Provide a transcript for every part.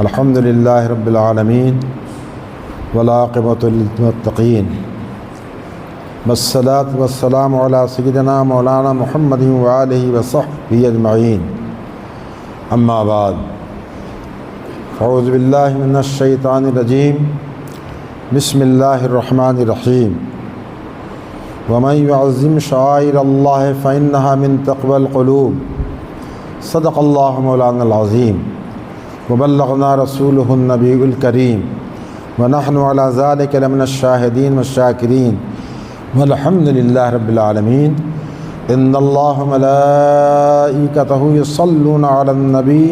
الحمدللہ رب العالمین والعاقبۃ للمتقین والصلاۃ والسلام علی سیدنا مولانا محمد وآلہ وصحبہ اجمعین اما بعد اعوذ باللہ من الشیطان الرجیم بسم اللہ الرحمن الرحیم ومن يعظم شعائر اللہ فإنها من تقوى القلوب صدق اللہ مولانا العظیم وبلغنا رسولہ النبی الکریم ونحن علی ذلک لمن الشاہدین والشاکرین والحمد للہ رب العالمین ان اللہ ملائکتہ یصلون علی النبی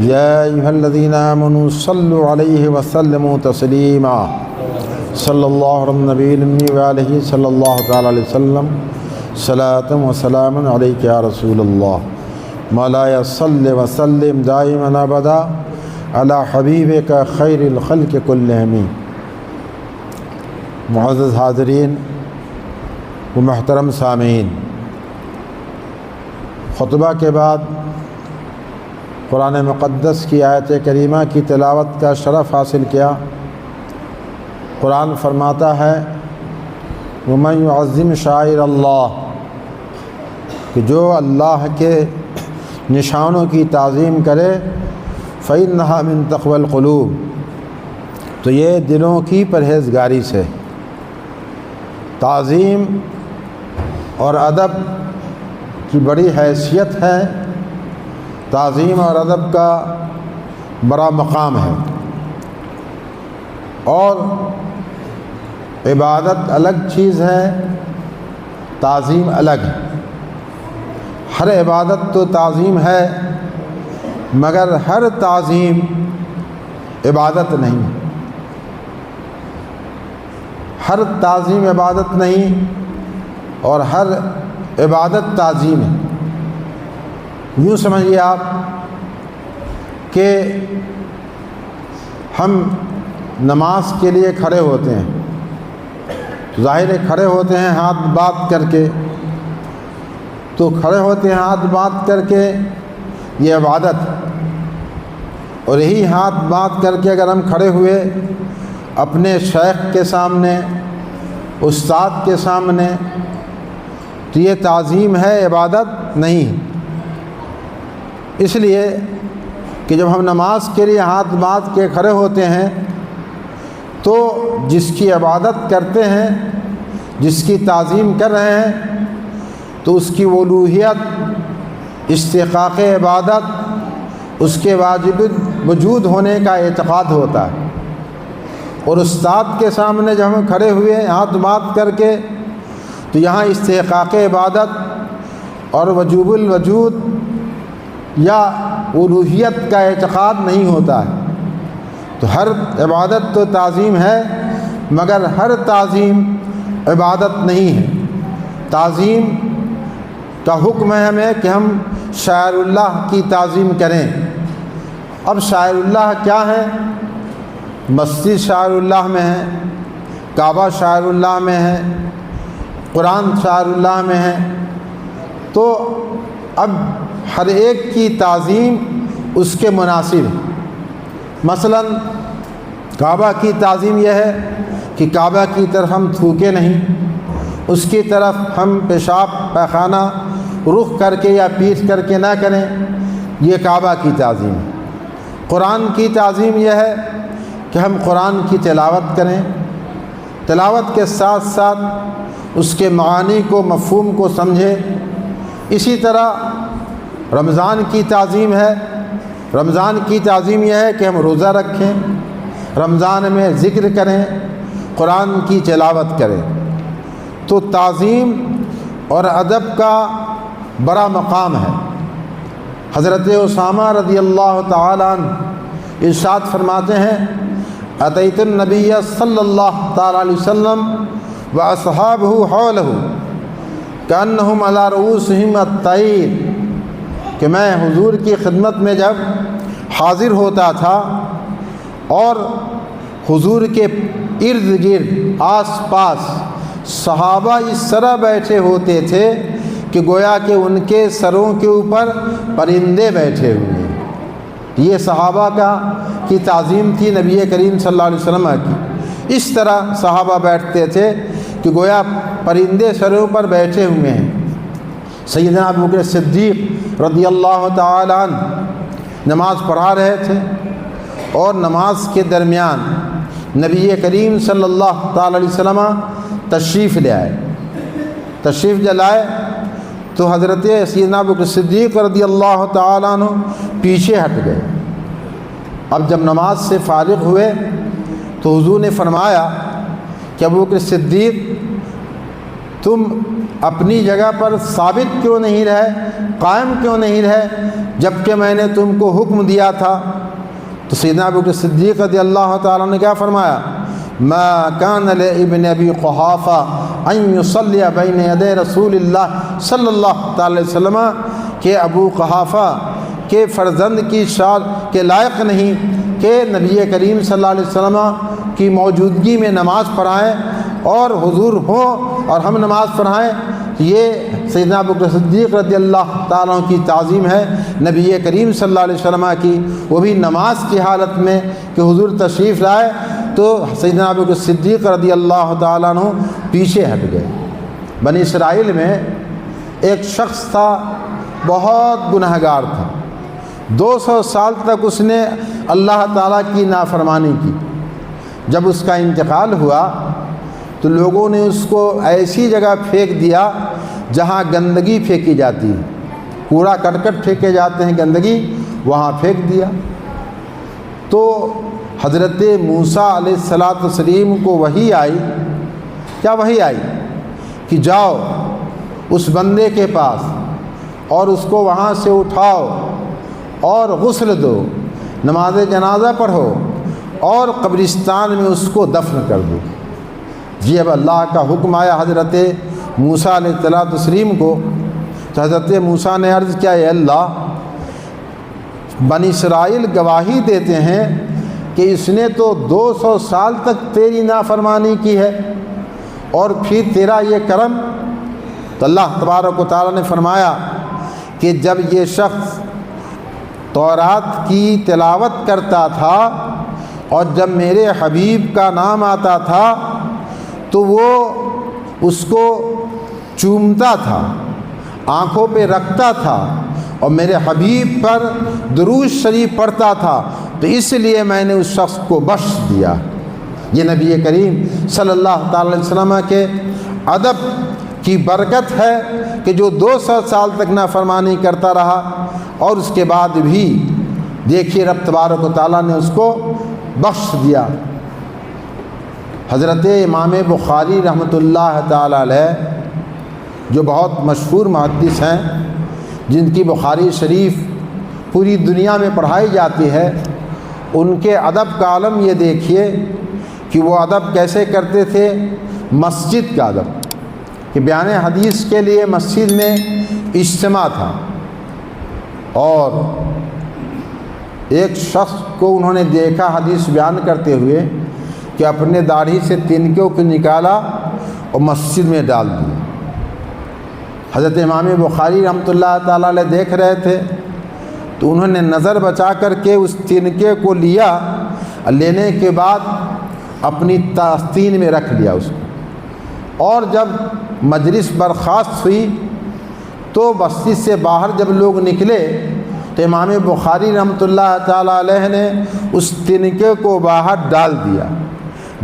یا ایہا الذین آمنوا صلوا علیہ وسلموا تسلیما صلی اللہ علی النبی الأمی وآلہ صلی اللہ تعالی علیہ وسلم صلاۃ و سلام علیک یا رسول اللہ مولایا صلی وسلم دائما ابدا علی حبیبک خیر الخلق کلہم۔ معزز حاضرین و محترم سامعین، خطبہ کے بعد قرآن مقدس کی آیت کریمہ کی تلاوت کا شرف حاصل کیا۔ قرآن فرماتا ہے وَمَن يُعَظِّمْ شَعَائِرَ اللَّهِ، کہ جو اللہ کے نشانوں کی تعظیم کرے فَإِنَّهَا مِن تَقْوَى الْقُلُوبِ، تو یہ دلوں کی پرہیزگاری سے۔ تعظیم اور ادب کی بڑی حیثیت ہے، تعظیم اور ادب کا بڑا مقام ہے، اور عبادت الگ چیز ہے، تعظیم الگ ہے۔ ہر عبادت تو تعظیم ہے، مگر ہر تعظیم عبادت نہیں، ہر تعظیم عبادت نہیں اور ہر عبادت تعظیم ہے۔ یوں سمجھیے آپ کہ ہم نماز کے لیے کھڑے ہوتے ہیں، ظاہر ہے کھڑے ہوتے ہیں ہاتھ بات کر کے، تو کھڑے ہوتے ہیں ہاتھ بات کر کے، یہ عبادت۔ اور یہی ہاتھ بات کر کے اگر ہم کھڑے ہوئے اپنے شیخ کے سامنے، استاد کے سامنے، تو یہ تعظیم ہے، عبادت نہیں۔ اس لیے کہ جب ہم نماز کے لیے ہاتھ بات کے کھڑے ہوتے ہیں تو جس کی عبادت کرتے ہیں، جس کی تعظیم کر رہے ہیں، تو اس کی الوہیت، استحقاق عبادت، اس کے واجب وجود ہونے کا اعتقاد ہوتا ہے۔ اور استاد کے سامنے جب ہم کھڑے ہوئے ہاتھ بات کر کے، تو یہاں استحقاق عبادت اور وجوب الوجود یا الوہیت کا اعتقاد نہیں ہوتا ہے۔ تو ہر عبادت تو تعظیم ہے، مگر ہر تعظیم عبادت نہیں ہے۔ تعظیم کا حکم ہے ہمیں کہ ہم شاعر اللہ کی تعظیم کریں۔ اب شاعر اللہ کیا ہے؟ مسجد شاعر اللہ میں ہے، کعبہ شاعر اللہ میں ہے، قرآن شاعر اللہ میں ہے۔ تو اب ہر ایک کی تعظیم اس کے مناسب ہے۔ مثلا کعبہ کی تعظیم یہ ہے کہ کعبہ کی طرف ہم تھوکے نہیں، اس کی طرف ہم پیشاب پیخانہ رخ کر کے یا پیٹھ کر کے نہ کریں، یہ کعبہ کی تعظیم ہے۔ قرآن کی تعظیم یہ ہے کہ ہم قرآن کی تلاوت کریں، تلاوت کے ساتھ ساتھ اس کے معانی کو، مفہوم کو سمجھیں۔ اسی طرح رمضان کی تعظیم ہے۔ رمضان کی تعظیم یہ ہے کہ ہم روزہ رکھیں، رمضان میں ذکر کریں، قرآن کی تلاوت کریں۔ تو تعظیم اور ادب کا بڑا مقام ہے۔ حضرت اسامہ رضی اللہ تعالیٰ عنہ ارشاد فرماتے ہیں اتیت النبی صلی اللہ تعالیٰ علیہ وسلم واصحابہ حولہ کانہم علی رؤوسہم الطیر، کہ میں حضور کی خدمت میں جب حاضر ہوتا تھا اور حضور کے ارد گرد آس پاس صحابہ اس طرح بیٹھے ہوتے تھے کہ گویا کہ ان کے سروں کے اوپر پرندے بیٹھے ہوئے ہیں۔ یہ صحابہ کی تعظیم تھی نبی کریم صلی اللہ علیہ وسلم کی۔ اس طرح صحابہ بیٹھتے تھے کہ گویا پرندے سروں پر بیٹھے ہوئے ہیں۔ سیدنا ابو بکر صدیق رضی اللہ تعالی عنہ نماز پڑھا رہے تھے، اور نماز کے درمیان نبی کریم صلی اللہ تعالی علیہ وسلم تشریف لے آئے۔ تشریف لائے تو حضرت سیدنا ابو بکر صدیق رضی اللہ تعالی عنہ پیچھے ہٹ گئے۔ اب جب نماز سے فارغ ہوئے تو حضور نے فرمایا کہ ابو بکر صدیق تم اپنی جگہ پر ثابت کیوں نہیں رہے، قائم کیوں نہیں رہے، جب کہ میں نے تم کو حکم دیا تھا؟ تو سیدنا ابو بکر صدیق رضی اللہ تعالیٰ نے کیا فرمایا؟ ما کان لابن ابی قحافہ ان یصلی بین یدی رسول اللہ صلی اللہ تعالی وسلم، کہ ابو قحافہ کے فرزند کی شان کے لائق نہیں کہ نبی کریم صلی اللہ علیہ وسلم کی موجودگی میں نماز پڑھائیں اور حضور ہوں اور ہم نماز پڑھائیں۔ یہ سیدنا ابو بکر صدیق رضی اللہ تعالیٰ عنہ کی تعظیم ہے نبی کریم صلی اللہ علیہ وسلم کی، وہ بھی نماز کی حالت میں کہ حضور تشریف لائے تو سیدنا ابو بکر صدیق رضی اللہ تعالیٰ عنہ پیچھے ہٹ گئے۔ بنی اسرائیل میں ایک شخص تھا، بہت گنہگار تھا، 200 سال تک اس نے اللہ تعالیٰ کی نافرمانی کی۔ جب اس کا انتقال ہوا تو لوگوں نے اس کو ایسی جگہ پھینک دیا جہاں گندگی پھینکی جاتی ہے، کوڑا کرکٹ پھینکے جاتے ہیں، گندگی وہاں پھینک دیا۔ تو حضرت موسیٰ علیہ السلام کو وحی آئی، کیا وحی آئی؟ کہ جاؤ اس بندے کے پاس اور اس کو وہاں سے اٹھاؤ اور غسل دو، نماز جنازہ پڑھو اور قبرستان میں اس کو دفن کر دو۔ جی اب اللہ کا حکم آیا حضرت موسیٰ علیہ السلام کو، تو حضرت موسیٰ نے عرض کیا، اے اللہ، بنی اسرائیل گواہی دیتے ہیں کہ اس نے تو 200 سال تک تیری نافرمانی کی ہے، اور پھر تیرا یہ کرم۔ تو اللہ تبارک و تعالیٰ نے فرمایا کہ جب یہ شخص تورات کی تلاوت کرتا تھا اور جب میرے حبیب کا نام آتا تھا تو وہ اس کو چومتا تھا، آنکھوں پہ رکھتا تھا اور میرے حبیب پر درود شریف پڑھتا تھا، تو اس لیے میں نے اس شخص کو بخش دیا۔ یہ نبی کریم صلی اللہ تعالی علیہ وسلم کے ادب کی برکت ہے کہ جو 200 سال تک نافرمانی کرتا رہا، اور اس کے بعد بھی دیکھیے رب تبارک و تعالیٰ نے اس کو بخش دیا۔ حضرت امام بخاری رحمۃ اللہ تعالی علیہ، جو بہت مشہور محدث ہیں، جن کی بخاری شریف پوری دنیا میں پڑھائی جاتی ہے، ان کے ادب کا عالم یہ دیکھیے کہ وہ ادب کیسے کرتے تھے۔ مسجد کا ادب کہ بیان حدیث کے لیے مسجد میں اجتماع تھا، اور ایک شخص کو انہوں نے دیکھا حدیث بیان کرتے ہوئے کہ اپنے داڑھی سے تنکوں کو نکالا اور مسجد میں ڈال دیا۔ حضرت امام بخاری رحمۃ اللہ تعالیٰ علیہ دیکھ رہے تھے، تو انہوں نے نظر بچا کر کے اس تنکے کو لیا، لینے کے بعد اپنی تاستین میں رکھ لیا اس کو، اور جب مجلس برخاست ہوئی تو مسجد سے باہر جب لوگ نکلے تو امام بخاری رحمۃ اللہ تعالیٰ علیہ نے اس تنکے کو باہر ڈال دیا،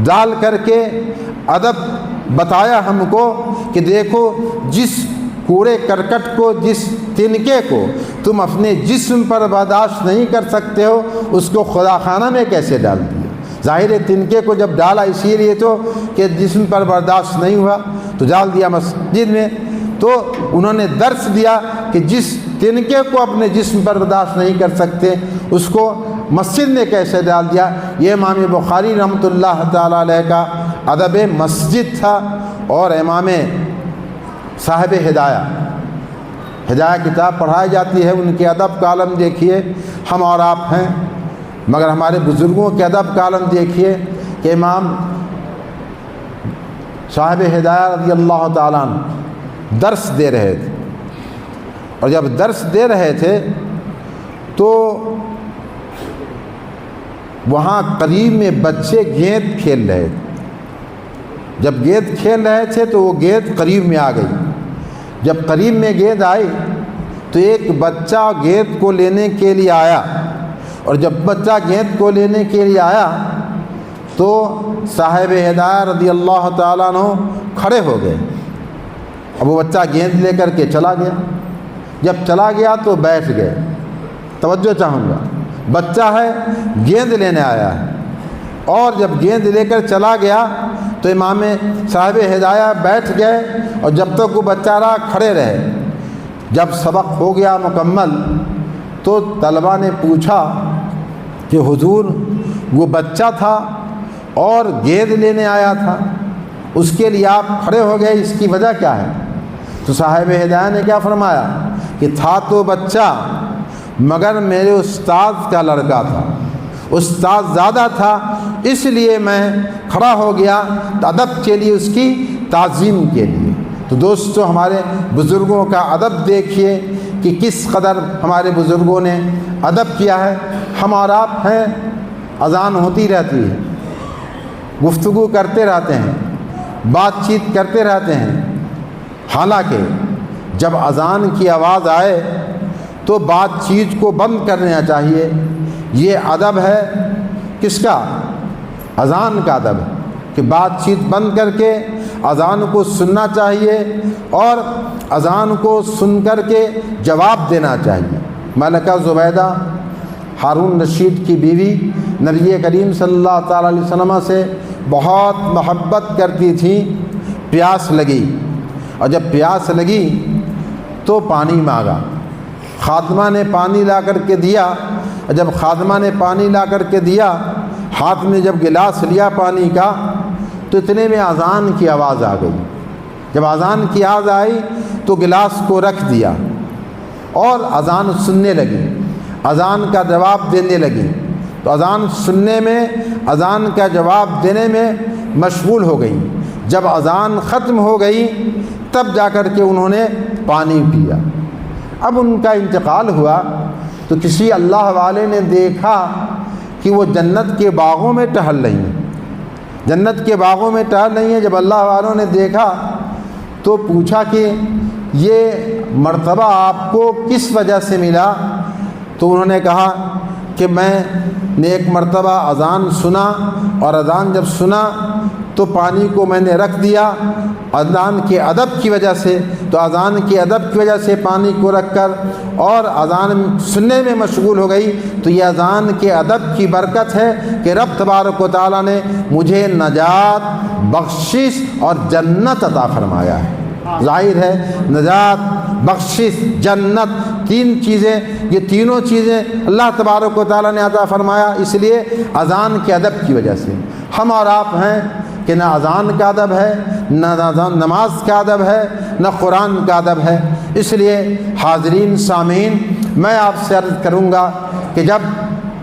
ڈال کر کے ادب بتایا ہم کو کہ دیکھو، جس کوڑے کرکٹ کو، جس تنکے کو تم اپنے جسم پر برداشت نہیں کر سکتے ہو، اس کو خدا خانہ میں کیسے ڈال دیا؟ ظاہر ہے تنکے کو جب ڈالا اسی لیے تو کہ جسم پر برداشت نہیں ہوا تو ڈال دیا مسجد میں۔ تو انہوں نے درس دیا کہ جس تنکے کو اپنے جسم پر برداشت نہیں کر سکتے، اس کو مسجد میں کیسے ڈال دیا۔ یہ امام بخاری رحمۃ اللہ تعالیٰ علیہ کا ادب مسجد تھا۔ اور امام صاحب ہدایہ کتاب پڑھائی جاتی ہے، ان کے ادب کا عالم دیکھیے۔ ہم اور آپ ہیں، مگر ہمارے بزرگوں کے ادب کا عالم دیکھیے کہ امام صاحب ہدایہ رضی اللہ تعالیٰ عنہ درس دے رہے تھے، اور جب درس دے رہے تھے تو وہاں قریب میں بچے گیند کھیل رہے تھے۔ جب گیند کھیل رہے تھے تو وہ گیند قریب میں آ گئی۔ جب قریب میں گیند آئی تو ایک بچہ گیند کو لینے کے لیے آیا، اور جب بچہ گیند کو لینے کے لیے آیا تو صاحب ہدایہ رضی اللہ تعالیٰ عنہ کھڑے ہو گئے۔ اب وہ بچہ گیند لے کر کے چلا گیا۔ جب چلا گیا تو بیٹھ گئے۔ توجہ چاہوں گا، بچہ ہے، گیند لینے آیا ہے، اور جب گیند لے کر چلا گیا تو امام صاحب ہدایہ بیٹھ گئے، اور جب تک وہ بچہ رہا کھڑے رہے۔ جب سبق ہو گیا مکمل تو طلبہ نے پوچھا کہ حضور وہ بچہ تھا اور گیند لینے آیا تھا، اس کے لیے آپ کھڑے ہو گئے، اس کی وجہ کیا ہے؟ تو صاحب ہدایہ نے کیا فرمایا کہ تھا تو بچہ مگر میرے استاد کا لڑکا تھا، استاد زیادہ تھا، اس لیے میں کھڑا ہو گیا ادب کے لیے، اس کی تعظیم کے لیے۔ تو دوستو، ہمارے بزرگوں کا ادب دیکھیے کہ کس قدر ہمارے بزرگوں نے ادب کیا ہے۔ ہم اور آپ ہیں، اذان ہوتی رہتی ہے، گفتگو کرتے رہتے ہیں، بات چیت کرتے رہتے ہیں، حالانکہ جب اذان کی آواز آئے تو بات چیت کو بند کرنا چاہیے۔ یہ ادب ہے کس کا؟ اذان کا ادب ہے کہ بات چیت بند کر کے اذان کو سننا چاہیے، اور اذان کو سن کر کے جواب دینا چاہیے۔ ملکہ زبیدہ ہارون رشید کی بیوی نبی کریم صلی اللہ تعالیٰ علیہ وسلم سے بہت محبت کرتی تھیں۔ پیاس لگی، اور جب پیاس لگی تو پانی مانگا، خادمہ نے پانی لا کر کے دیا، اور جب خادمہ نے پانی لا کر کے دیا، ہاتھ میں جب گلاس لیا پانی کا تو اتنے میں اذان کی آواز آ گئی۔ جب اذان کی آواز آئی تو گلاس کو رکھ دیا اور اذان سننے لگی، اذان کا جواب دینے لگی۔ تو اذان سننے میں، اذان کا جواب دینے میں مشغول ہو گئی۔ جب اذان ختم ہو گئی تب جا کر کے انہوں نے پانی پیا۔ اب ان کا انتقال ہوا تو کسی اللہ والے نے دیکھا کہ وہ جنت کے باغوں میں ٹہل رہی ہیں، جنت کے باغوں میں ٹہل رہی ہیں۔ جب اللہ والوں نے دیکھا تو پوچھا کہ یہ مرتبہ آپ کو کس وجہ سے ملا؟ تو انہوں نے کہا کہ میں نے ایک مرتبہ اذان سنا، اور اذان جب سنا تو پانی کو میں نے رکھ دیا اذان کے ادب کی وجہ سے، تو اذان کے ادب کی وجہ سے پانی کو رکھ کر اور اذان سننے میں مشغول ہو گئی۔ تو یہ اذان کے ادب کی برکت ہے کہ رب تبارک و تعالیٰ نے مجھے نجات، بخشش اور جنت عطا فرمایا ہے۔ ظاہر ہے نجات، بخشش، جنت، تین چیزیں، یہ تینوں چیزیں اللہ تبارک و تعالیٰ نے عطا فرمایا، اس لیے اذان کے ادب کی وجہ سے۔ ہم اور آپ ہیں کہ نہ اذان کا ادب ہے، نہ نماز کا ادب ہے، نہ قرآن کا ادب ہے۔ اس لیے حاضرین سامعین، میں آپ سے عرض کروں گا کہ جب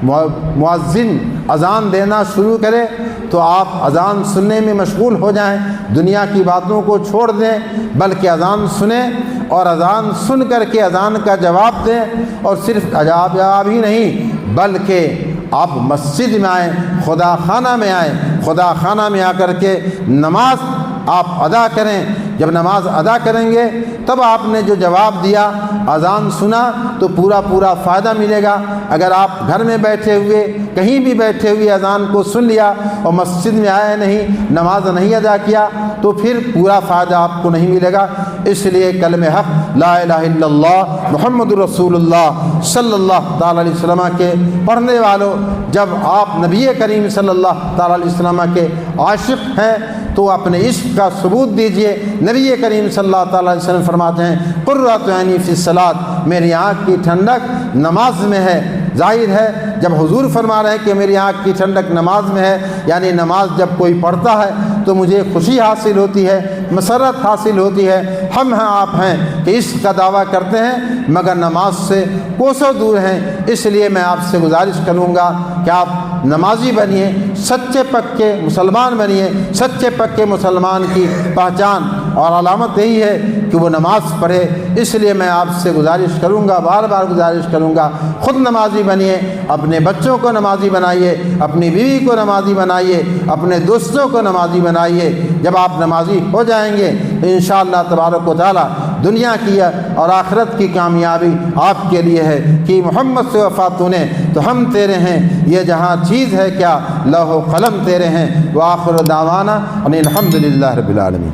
مؤذن اذان دینا شروع کرے تو آپ اذان سننے میں مشغول ہو جائیں، دنیا کی باتوں کو چھوڑ دیں، بلکہ اذان سنیں، اور اذان سن کر کے اذان کا جواب دیں، اور صرف جواب ہی نہیں بلکہ آپ مسجد میں آئیں، خدا خانہ میں آئیں، خدا خانہ میں آ کر کے نماز آپ ادا کریں۔ جب نماز ادا کریں گے تب آپ نے جو جواب دیا، اذان سنا، تو پورا فائدہ ملے گا۔ اگر آپ گھر میں بیٹھے ہوئے، کہیں بھی بیٹھے ہوئے اذان کو سن لیا اور مسجد میں آئے نہیں، نماز نہیں ادا کیا، تو پھر پورا فائدہ آپ کو نہیں ملے گا۔ اس لیے کلمہ حق لا الہ الا اللہ محمد رسول اللہ صلی اللہ تعالیٰ علیہ وسلم کے پڑھنے والوں، جب آپ نبی کریم صلی اللہ تعالیٰ علیہ وسلم کے عاشق ہیں تو اپنے عشق کا ثبوت دیجئے۔ نبی کریم صلی اللہ تعالیٰ علیہ وسلم فرماتے ہیں قرۃ عینی فی الصلاۃ، میری آنکھ کی ٹھنڈک نماز میں ہے۔ ظاہر ہے جب حضور فرما رہے ہیں کہ میری آنکھ کی ٹھنڈک نماز میں ہے، یعنی نماز جب کوئی پڑھتا ہے تو مجھے خوشی حاصل ہوتی ہے، مسرت حاصل ہوتی ہے۔ ہم ہیں، آپ ہیں کہ عشق کا دعویٰ کرتے ہیں مگر نماز سے کوسوں دور ہیں۔ اس لیے میں آپ سے گزارش کروں گا کہ آپ نمازی بنیے، سچے پکے مسلمان بنیے۔ سچے پکے مسلمان کی پہچان اور علامت یہی ہے کہ وہ نماز پڑھے۔ اس لیے میں آپ سے گزارش کروں گا، بار بار گزارش کروں گا، خود نمازی بنیے، اپنے بچوں کو نمازی بنائیے، اپنی بیوی کو نمازی بنائیے، اپنے دوستوں کو نمازی بنائیے۔ جب آپ نمازی ہو جائیں گے تو انشاءاللہ تبارک و تعالی دنیا کی اور آخرت کی کامیابی آپ کے لیے ہے کہ محمد سے وفا تو نے تو ہم تیرے ہیں، یہ جہاں چیز ہے کیا لوح و قلم تیرے ہیں۔ وآخر دعوانا ان الحمدللہ رب العالمین۔